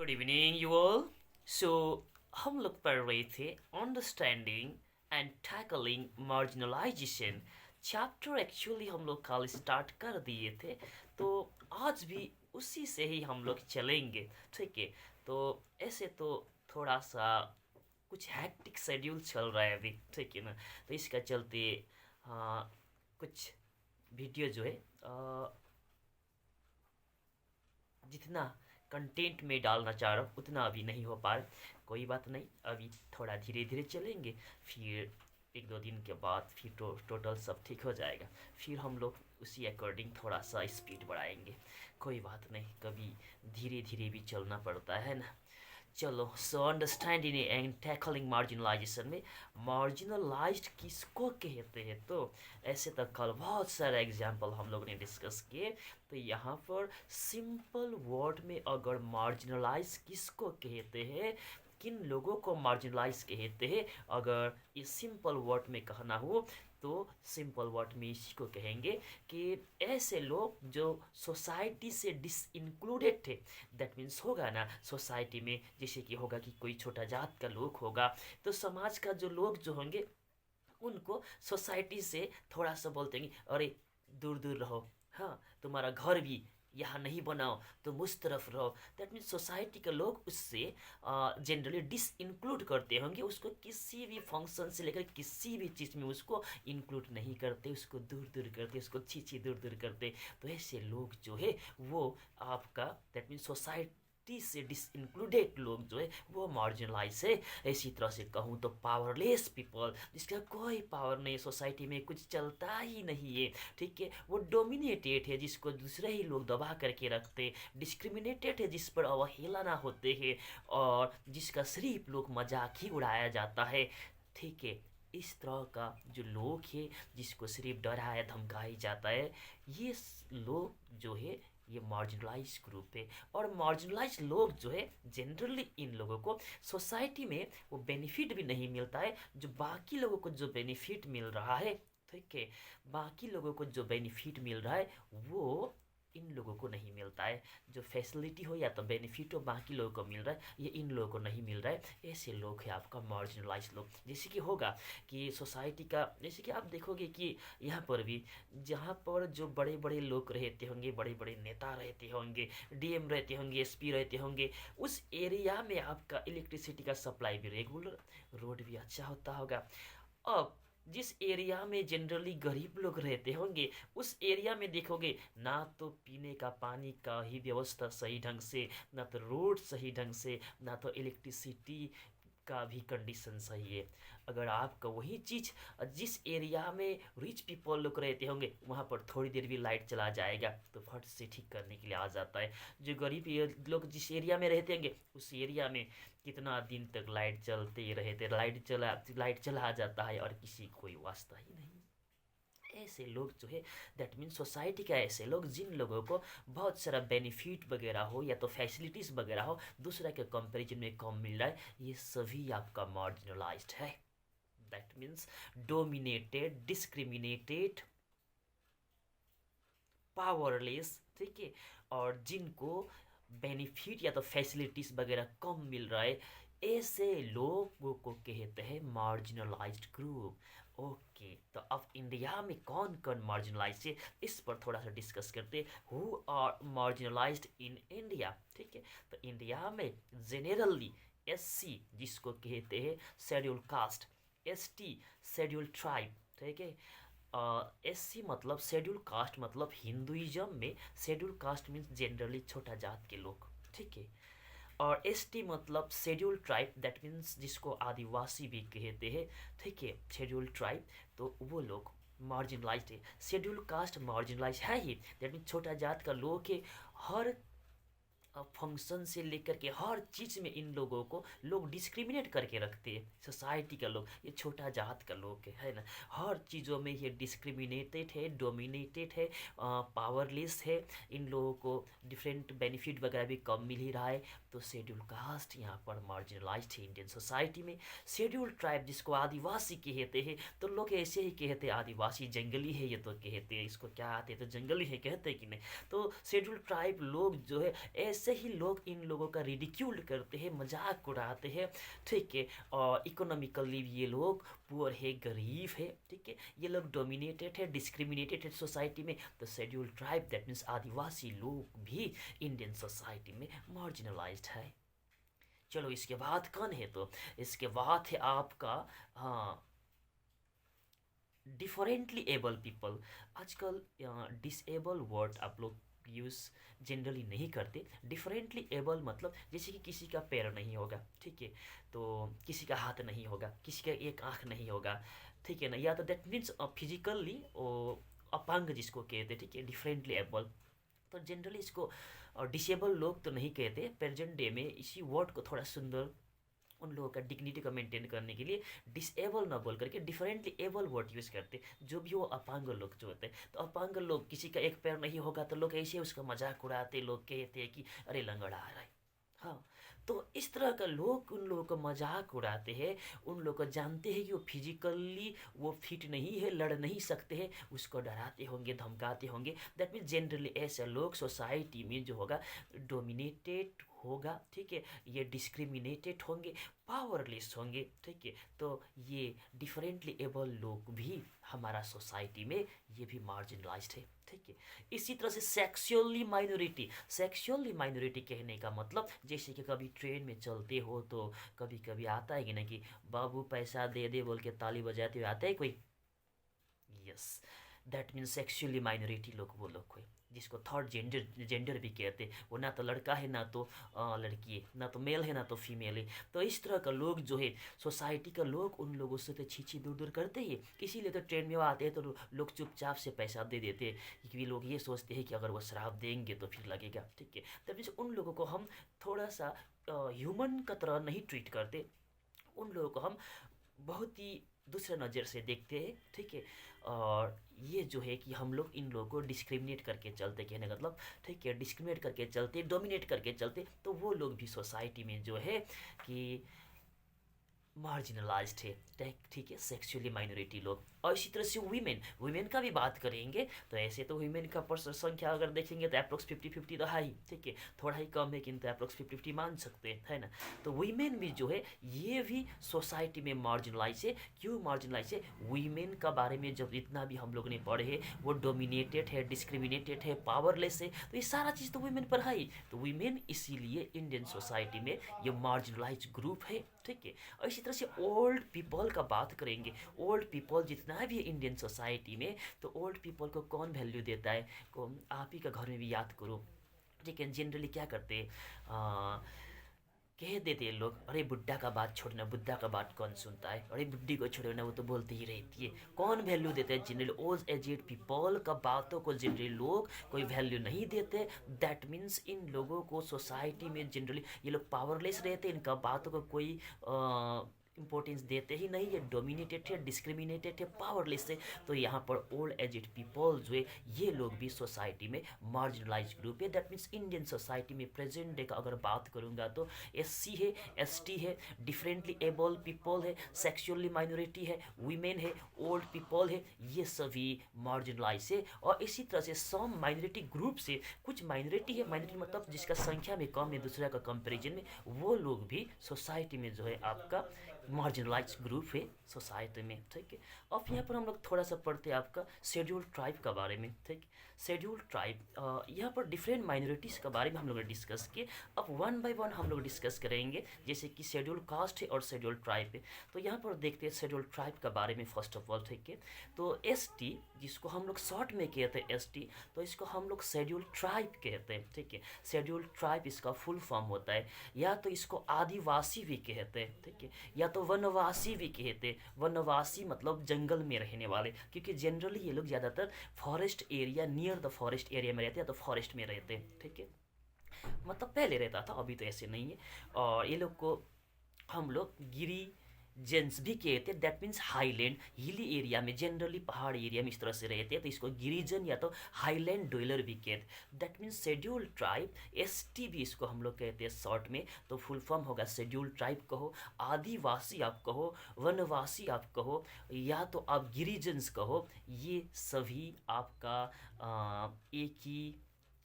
Good evening you all. So हम लोग पढ़ रहे थे understanding and tackling marginalisation chapter. Actually हम लोग कल स्टार्ट कर दिए थे, तो आज भी उसी से ही हम लोग चलेंगे। ठीक है। तो ऐसे तो थोड़ा सा कुछ हैक्टिक शेड्यूल चल रहा है अभी, ठीक है ना। तो इसका चलते कुछ वीडियो जो है जितना कंटेंट में डालना चाह रहा हूँ उतना अभी नहीं हो पा रहा। कोई बात नहीं, अभी थोड़ा धीरे धीरे चलेंगे। फिर एक दो दिन के बाद फिर टोटल सब ठीक हो जाएगा। फिर हम लोग उसी अकॉर्डिंग थोड़ा सा स्पीड बढ़ाएंगे। कोई बात नहीं, कभी धीरे धीरे भी चलना पड़ता है ना। चलो, so understanding and tackling marginalisation में मार्जिनलाइज्ड किसको कहते हैं, तो ऐसे तो कल बहुत सारे एग्जाम्पल हम लोगों ने डिस्कस किए। तो यहाँ पर सिंपल वर्ड में अगर मार्जिनलाइज किसको कहते हैं, किन लोगों को मार्जिनलाइज कहते हैं, अगर ये सिंपल वर्ड में कहना हो तो सिंपल वर्ड में इसी को कहेंगे कि ऐसे लोग जो सोसाइटी से डिसइंक्लूडेड थे। दैट मीन्स होगा ना सोसाइटी में, जैसे कि होगा कि कोई छोटा जात का लोग होगा, तो समाज का जो लोग जो होंगे उनको सोसाइटी से थोड़ा सा बोलते हैं अरे दूर दूर रहो, हाँ तुम्हारा घर भी यहाँ नहीं बनाओ, तुम उस तरफ रहो। दैट मीन्स सोसाइटी के लोग उससे जनरली डिस इंक्लूड करते होंगे, उसको किसी भी फंक्शन से लेकर किसी भी चीज़ में उसको इंक्लूड नहीं करते, उसको दूर दूर करते, उसको छी दूर दूर करते। तो ऐसे लोग जो है वो आपका दैट मीन्स सोसाइटी से डिसइंक्लूडेड लोग जो है वो मार्जिनलाइज है। इसी तरह से कहूँ तो पावरलेस पीपल, जिसका कोई पावर नहीं, सोसाइटी में कुछ चलता ही नहीं है, ठीक है, वो डोमिनेटेड है, जिसको दूसरे ही लोग दबा करके रखते, डिस्क्रिमिनेटेड है, जिस पर अवहेलना होते हैं और जिसका सिर्फ लोग मजाक ही उड़ाया जाता है। ठीक है, इस तरह का जो लोग है जिसको सिर्फ डराया धमकाया जाता है, ये लोग जो है ये मार्जिनलाइज ग्रुप है। और मार्जिनलाइज लोग जो है जनरली इन लोगों को सोसाइटी में वो बेनिफिट भी नहीं मिलता है जो बाकी लोगों को जो बेनिफिट मिल रहा है। ठीक है, बाकी लोगों को जो बेनिफिट मिल रहा है वो इन लोगों को नहीं मिलता है। जो फैसिलिटी हो या तो बेनिफिट हो बाकी लोगों को मिल रहा है, ये इन लोगों को नहीं मिल रहा है। ऐसे लोग हैं आपका मार्जिनलाइज लोग। जैसे कि होगा कि सोसाइटी का, जैसे कि आप देखोगे कि यहाँ पर भी जहाँ पर जो बड़े बड़े लोग रहते होंगे, बड़े बड़े नेता रहते होंगे, डीएम रहते होंगे, एसपी रहते होंगे, उस एरिया में आपका इलेक्ट्रिसिटी का सप्लाई भी रेगुलर, रोड भी अच्छा होता होगा। अब जिस एरिया में जनरली गरीब लोग रहते होंगे उस एरिया में देखोगे ना तो पीने का पानी का ही व्यवस्था सही ढंग से, ना तो रोड सही ढंग से, ना तो इलेक्ट्रिसिटी का भी कंडीशन सही है। अगर आपका वही चीज़ जिस एरिया में रिच पीपल लोग रहते होंगे वहाँ पर थोड़ी देर भी लाइट चला जाएगा तो फट से ठीक करने के लिए आ जाता है। जो गरीब लोग जिस एरिया में रहते होंगे उस एरिया में कितना दिन तक लाइट चलते ही रहते, लाइट चला जाता है और किसी को कोई वास्ता ही नहीं। ऐसे लोग जो है दैट मीन्स सोसाइटी का, ऐसे लोग जिन लोगों को बहुत सारा बेनिफिट वगैरह हो या तो फैसिलिटीज़ वगैरह हो दूसरा के कंपैरिजन में कम मिल रहा है, ये सभी आपका मार्जिनलाइज्ड है। That means dominated, discriminated, powerless. ठीक है, और जिनको बेनिफिट या तो फैसिलिटीज़ वगैरह कम मिल रहा है, ऐसे लोगों को कहते हैं मार्जिनलाइज्ड ग्रुप। ओके, तो अब इंडिया में कौन कौन मार्जिनलाइज है इस पर थोड़ा सा डिस्कस करते हैं। Who are marginalised in India. ठीक है, तो इंडिया में जेनरली एससी जिसको कहते हैं schedule caste, ST schedule tribe, ठीक है। एससी मतलब शेड्यूल कास्ट, मतलब हिंदुइज्म में शेड्यूल कास्ट मीन्स जनरली छोटा जात के लोग। ठीक है, और एसटी मतलब शेड्यूल ट्राइब, दैट मीन्स जिसको आदिवासी भी कहते हैं। ठीक है, शेड्यूल ट्राइब, तो वो लोग मार्जिनलाइज्ड है। शेड्यूल कास्ट मार्जिनलाइज है ही, दैट मीन्स छोटा जात का लोग है। हर फंक्शन से लेकर के हर चीज़ में इन लोगों को लोग डिस्क्रिमिनेट करके रखते हैं। सोसाइटी का लोग, ये छोटा जात का लोग है ना, हर चीज़ों में ये डिस्क्रिमिनेटेड है, डोमिनेटेड है, पावरलेस है। इन लोगों को डिफरेंट बेनिफिट वगैरह भी कम मिल ही रहा है। तो शेड्यूल कास्ट यहाँ पर मार्जिनलाइज्ड है इंडियन सोसाइटी में। शेड्यूल ट्राइब जिसको आदिवासी कहते हैं, तो लोग ऐसे ही कहते हैं आदिवासी जंगली है, ये तो कहते हैं इसको क्या आते हैं तो जंगली है कहते हैं कि नहीं। तो शेड्यूल ट्राइब लोग जो है ऐसे ऐसे ही लोग इन लोगों का रिडिक्यूल करते हैं, मजाक उड़ाते हैं, ठीक है। और इकोनॉमिकली ये लोग पुअर है, गरीब है, ठीक है। ये लोग डोमिनेटेड है, डिस्क्रिमिनेटेड है सोसाइटी में। तो शेड्यूल ट्राइब दैट मीन्स आदिवासी लोग भी इंडियन सोसाइटी में मार्जिनलाइज्ड है। चलो इसके बाद कौन है, तो इसके बाद है आपका, हाँ, डिफरेंटली एबल पीपल। आजकल डिसेबल वर्ड आप लोग यूज़ जनरली नहीं करते। डिफरेंटली एबल मतलब जैसे कि किसी का पैर नहीं होगा, ठीक है, तो किसी का हाथ नहीं होगा, किसी का एक आँख नहीं होगा, ठीक है ना, या तो दैट मीन्स फिजिकली अपांग जिसको कहते हैं, ठीक है, डिफरेंटली एबल। तो जनरली इसको डिसेबल लोग तो नहीं कहते। प्रेजेंट डे में इसी वर्ड को थोड़ा सुंदर, उन लोगों का डिग्निटी को मेंटेन करने के लिए डिसेबल ना बोल करके डिफरेंटली एबल वर्ड यूज़ करते, जो भी वो अपांग लोग जो होते हैं। तो अपांग लोग, किसी का एक पैर नहीं होगा तो लोग ऐसे उसका मजाक उड़ाते, लोग कहते हैं कि अरे लंगड़ा आ रहा है। हाँ, तो इस तरह का लोग उन लोगों को मजाक उड़ाते हैं। उन लोग को जानते हैं कि वो फिजिकली वो फिट नहीं है, लड़ नहीं सकते हैं, उसको डराते होंगे, धमकाते होंगे। दैट मीन्स जनरली ऐसे लोग सोसाइटी में जो होगा डोमिनेटेड होगा, ठीक है, ये डिस्क्रिमिनेटेड होंगे, पावरलेस होंगे, ठीक है। तो ये डिफरेंटली एबल लोग भी हमारा सोसाइटी में ये भी मार्जिनलाइज्ड है, ठीक है। इसी तरह से सेक्सुअली माइनॉरिटी कहने का मतलब, जैसे कि कभी ट्रेन में चलते हो तो कभी कभी आता है कि ना कि बाबू पैसा दे दे बोल के ताली बजाते हुए आता है कोई, yes, that means sexually minority लोग, वो लोग कोई जिसको थर्ड जेंडर भी कहते हैं। वो ना तो लड़का है, ना तो लड़की है, ना तो मेल है, ना तो फीमेल है। तो इस तरह का लोग जो है सोसाइटी का लोग, उन लोगों से तो छीछी दूर दूर करते ही। इसीलिए तो ट्रेन में वो आते हैं तो लोग चुपचाप से पैसा दे देते हैं, क्योंकि लोग ये सोचते हैं कि अगर वो शराब देंगे तो फिर लगेगा, ठीक है। तब मीन्स उन लोगों को हम थोड़ा सा ह्यूमन का तरह नहीं ट्रीट करते। उन लोगों को हम बहुत ही दूसरे नज़र से देखते हैं, ठीक है। और ये जो है कि हम लोग इन लोगों को डिस्क्रिमिनेट करके चलते, कहने का मतलब, ठीक है, डिस्क्रिमिनेट करके चलते, डोमिनेट करके चलते, तो वो लोग भी सोसाइटी में जो है कि मार्जिनलाइज्ड है, ठीक है, सेक्सुअली माइनॉरिटी लोग। और इसी तरह से वीमेन का भी बात करेंगे तो ऐसे तो वीमेन का संख्या अगर देखेंगे तो अप्रोक्स 50-50 रहा ही, ठीक है, थोड़ा ही कम है किंतु अप्रोक्स 50-50 मान सकते हैं, है ना। तो वीमेन भी जो है ये भी सोसाइटी में मार्जिनलाइज है। क्यों मार्जिनलाइज है? वीमेन का बारे में जब इतना भी हम लोग ने पढ़े है, वो डोमिनेटेड है, डिस्क्रिमिनेटेड है, पावरलेस है, तो ये सारा चीज़ तो वीमेन पर है ही। तो वीमेन इसीलिए इंडियन सोसाइटी में ये मार्जिनलाइज ग्रुप है, ठीक है। और इसी तरह से ओल्ड पीपल का बात करेंगे। ओल्ड पीपल जितना भी है इंडियन सोसाइटी में, तो ओल्ड पीपल को कौन वैल्यू देता है? को आप ही का घर में भी याद करो, ठीक है। जनरली क्या करते हैं, कह देते हैं लोग, अरे बुड्ढा का बात छोड़ना, बुड्ढा का बात कौन सुनता है, अरे बुड्ढी को छोड़ो ना, वो तो बोलती ही रहती है। कौन वैल्यू देते हैं? जनरली ओल्ड एजेड पीपल का बातों को जनरली लोग कोई वैल्यू नहीं देते। दैट मीन्स इन लोगों को सोसाइटी में जनरली ये लोग पावरलेस रहते हैं, इनका बातों को कोई इंपॉर्टेंस देते ही नहीं है, डोमिनेटेड है, डिस्क्रिमिनेटेड है, पावरलेस है। तो यहाँ पर ओल्ड एजेड पीपल जो है ये लोग भी सोसाइटी में मार्जिनलाइज ग्रुप है। दैट मीन्स इंडियन सोसाइटी में प्रेजेंट डे का अगर बात करूँगा तो SC है, ST है, डिफरेंटली एबल पीपल है, सेक्सुअली माइनॉरिटी है, वीमेन है, ओल्ड पीपल है, ये सभी मार्जिनलाइज है। और इसी तरह से सम माइनॉरिटी ग्रुप से कुछ माइनॉरिटी है, माइनॉरिटी मतलब जिसका संख्या में कम है दूसरे का कंपेरिजन में, वो लोग भी सोसाइटी में जो है आपका मार्जिनलाइज ग्रुप है सोसाइटी में, ठीक है। अब यहाँ पर हम लोग थोड़ा सा पढ़ते हैं आपका शेड्यूल ट्राइब का बारे में, ठीक। शेड्यूल ट्राइब, यहाँ पर डिफरेंट माइनॉरिटीज़ के बारे में हम लोग ने डिस्कस किए। अब वन बाय वन हम लोग डिस्कस करेंगे, जैसे कि शेड्यूल कास्ट है और शेड्यूल ट्राइब है। तो यहाँ पर देखते हैं शेड्यूल ट्राइब के बारे में फर्स्ट ऑफ ऑल, ठीक है। तो ST जिसको हम लोग शॉर्ट में कहते हैं ST, तो इसको हम लोग शेड्यूल ट्राइब कहते हैं, ठीक है। शेड्यूल ट्राइब इसका फुल फॉर्म होता है, या तो इसको आदिवासी भी कहते हैं, ठीक है, या तो वनवासी भी कहते। वनवासी मतलब जंगल में रहने वाले, क्योंकि जनरली ये लोग ज़्यादातर forest area, near the forest area में रहते हैं, तो फॉरेस्ट में रहते हैं, ठीक है। मतलब पहले रहता था, अभी तो ऐसे नहीं है। और ये लोग को हम लोग गिरी जेंस भी कहते हैं। That means highland, hilly area में, जनरली पहाड़ एरिया में इस तरह से रहते हैं, तो इसको गिरिजन या तो हाईलैंड डवेलर भी कहते। That means schedule tribe, ST भी इसको हम लोग कहते हैं शॉर्ट में। तो फुल फॉर्म होगा शेड्यूल ट्राइब कहो, आदिवासी आप कहो, वनवासी आप कहो, या तो आप गिरिजन्स कहो, ये सभी आपका एक ही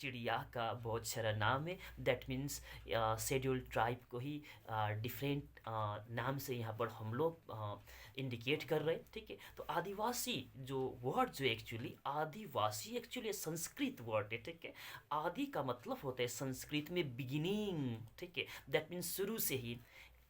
चिड़िया का बहुत सारा नाम है। दैट मीन्स शेड्यूल ट्राइब को ही डिफरेंट नाम से यहाँ पर हम लोग इंडिकेट कर रहे हैं, ठीक है। तो आदिवासी जो वर्ड जो एक्चुअली आदिवासी एक्चुअली संस्कृत वर्ड है, ठीक है। आदि का मतलब होता है संस्कृत में बिगिनिंग, ठीक है। दैट मीन्स शुरू से ही।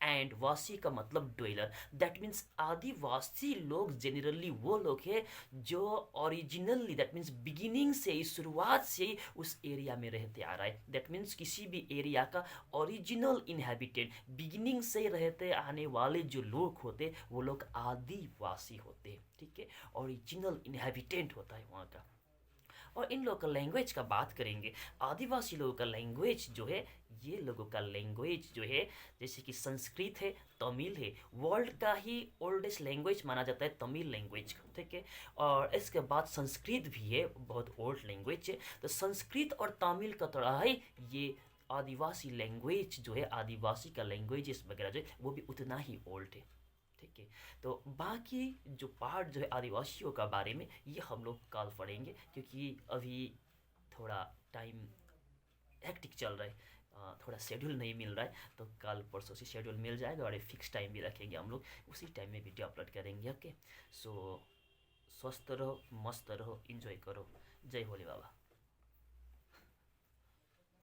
एंड वासी का मतलब डवेलर, दैट मीन्स आदिवासी लोग जनरली वो लोग हैं जो ओरिजिनली दैट मीन्स बिगिनिंग से ही, शुरुआत से ही उस एरिया में रहते आ रहा है। दैट मीन्स किसी भी एरिया का ओरिजिनल इनहेबिटेंट, बिगिनिंग से ही रहते आने वाले जो लोग होते वो लोग आदिवासी होते हैं, ठीक है। ओरिजिनल इनहेबिटेंट होता है वहाँ का। और इन लोगों का लैंग्वेज का बात करेंगे, आदिवासी लोगों का लैंग्वेज जो है, ये लोगों का लैंग्वेज जो है जैसे कि संस्कृत है, तमिल है, वर्ल्ड का ही ओल्डेस्ट लैंग्वेज माना जाता है तमिल लैंग्वेज, ठीक है। और इसके बाद संस्कृत भी है, बहुत ओल्ड लैंग्वेज है। तो संस्कृत और तमिल का थोड़ा है ये आदिवासी लैंग्वेज जो है, आदिवासी का लैंग्वेज वगैरह जो है वो भी उतना ही ओल्ड है, ठीक है। तो बाकी जो पार्ट जो है आदिवासियों का बारे में ये हम लोग कल पढ़ेंगे, क्योंकि अभी थोड़ा टाइम हेक्टिक चल रहा है, थोड़ा शेड्यूल नहीं मिल रहा है। तो कल परसों से शेड्यूल मिल जाएगा और एक फिक्स टाइम भी रखेंगे हम लोग, उसी टाइम में वीडियो अपलोड करेंगे। ओके, सो स्वस्थ रहो, मस्त रहो, इन्जॉय करो। जय भोले बाबा।